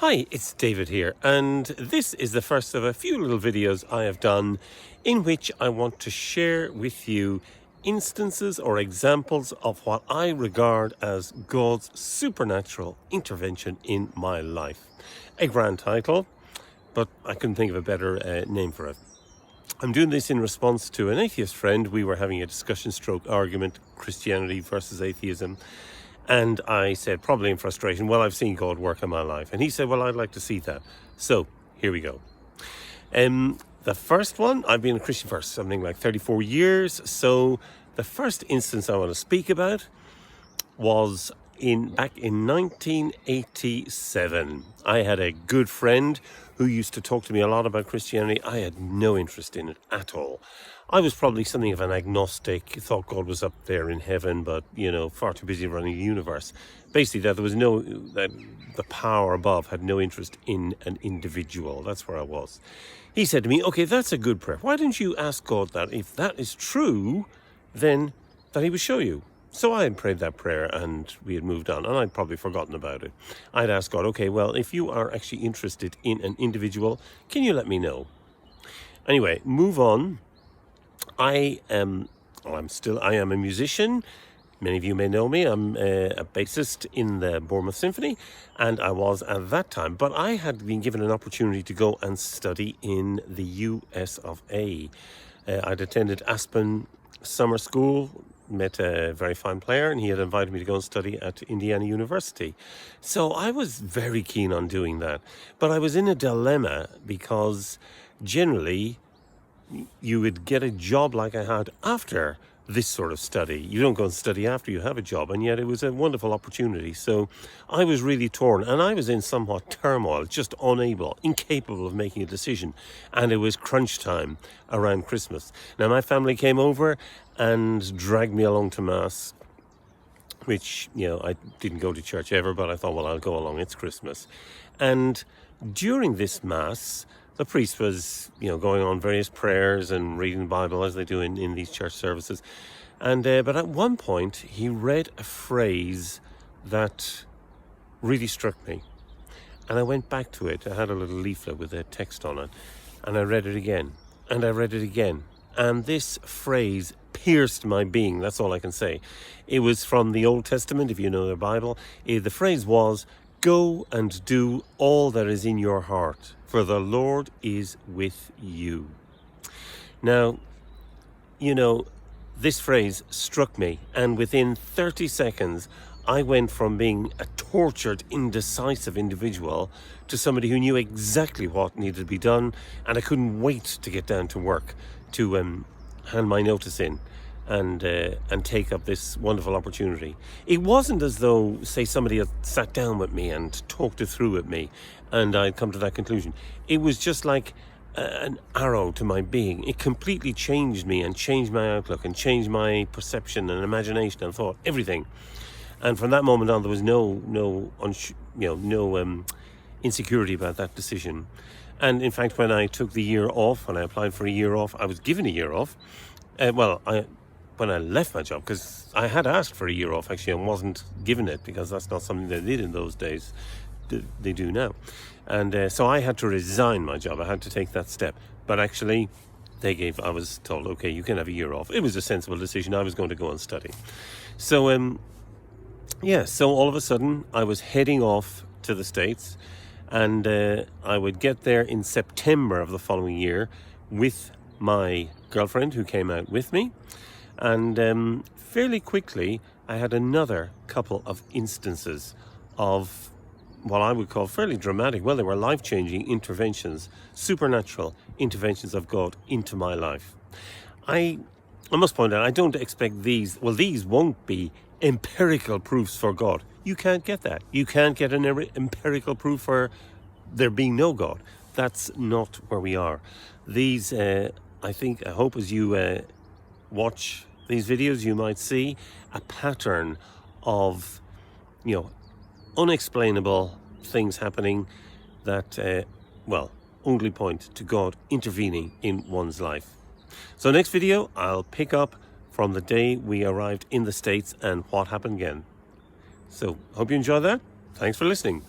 Hi, it's David here, and this is the first of a few little videos I have done in which I want to share with you instances or examples of what I regard as God's supernatural intervention in my life. A grand title, but I couldn't think of a better name for it. I'm doing this in response to an atheist friend. We were having a discussion stroke argument, Christianity versus atheism. And I said, probably in frustration, well, I've seen God work in my life. And he said, well, I'd like to see that. So here we go. The first one, I've been a Christian for something like 34 years. So the first instance I want to speak about was back in 1987. I had a good friend who used to talk to me a lot about Christianity. I had no interest in it at all. I was probably something of an agnostic, thought God was up there in heaven, but, far too busy running the universe. Basically, that the power above had no interest in an individual. That's where I was. He said to me, okay, that's a good prayer. Why don't you ask God that if that is true, then that he would show you? So I had prayed that prayer and we had moved on, and I'd probably forgotten about it. I'd asked God, okay, well, if you are actually interested in an individual, can you let me know? Anyway, move on. I am a musician. Many of you may know me. I'm a bassist in the Bournemouth Symphony, and I was at that time. But I had been given an opportunity to go and study in the US of A. I'd attended Aspen Summer School, met a very fine player, and he had invited me to go and study at Indiana University. So I was very keen on doing that. But I was in a dilemma because generally you would get a job like I had after this sort of study. You don't go and study after you have a job, and yet it was a wonderful opportunity. So I was really torn, and I was in somewhat turmoil, just incapable of making a decision. And it was crunch time around Christmas. Now my family came over and dragged me along to Mass, which, I didn't go to church ever, but I thought, well, I'll go along, it's Christmas. And during this Mass, the priest was, going on various prayers and reading the Bible as they do in these church services. And but at one point, he read a phrase that really struck me. And I went back to it. I had a little leaflet with a text on it. And I read it again. And I read it again. And this phrase pierced my being. That's all I can say. It was from the Old Testament, if you know the Bible. The phrase was, "Go and do all that is in your heart, for the Lord is with you." Now, this phrase struck me, and within 30 seconds, I went from being a tortured, indecisive individual to somebody who knew exactly what needed to be done, and I couldn't wait to get down to work to hand my notice in and take up this wonderful opportunity. It wasn't as though, say, somebody had sat down with me and talked it through with me and I'd come to that conclusion. It was just like an arrow to my being. It completely changed me and changed my outlook and changed my perception and imagination and thought, everything. And from that moment on, there was no insecurity about that decision. And in fact, when I took the year off, when I applied for a year off, I was given a year off. When I left my job, because I had asked for a year off actually and wasn't given it, because that's not something they did in those days. They do now. And so I had to resign my job. I had to take that step. But actually, I was told, okay, you can have a year off. It was a sensible decision. I was going to go and study. So, so all of a sudden, I was heading off to the States, and I would get there in September of the following year with my girlfriend who came out with me. And fairly quickly, I had another couple of instances of what I would call fairly dramatic. Well, they were life-changing interventions, supernatural interventions of God into my life. I must point out, I don't expect these won't be empirical proofs for God. You can't get that. You can't get an empirical proof for there being no God. That's not where we are. These, I hope as you watch these videos, you might see a pattern of, unexplainable things happening that, only point to God intervening in one's life. So next video, I'll pick up from the day we arrived in the States and what happened again. So hope you enjoy that. Thanks for listening.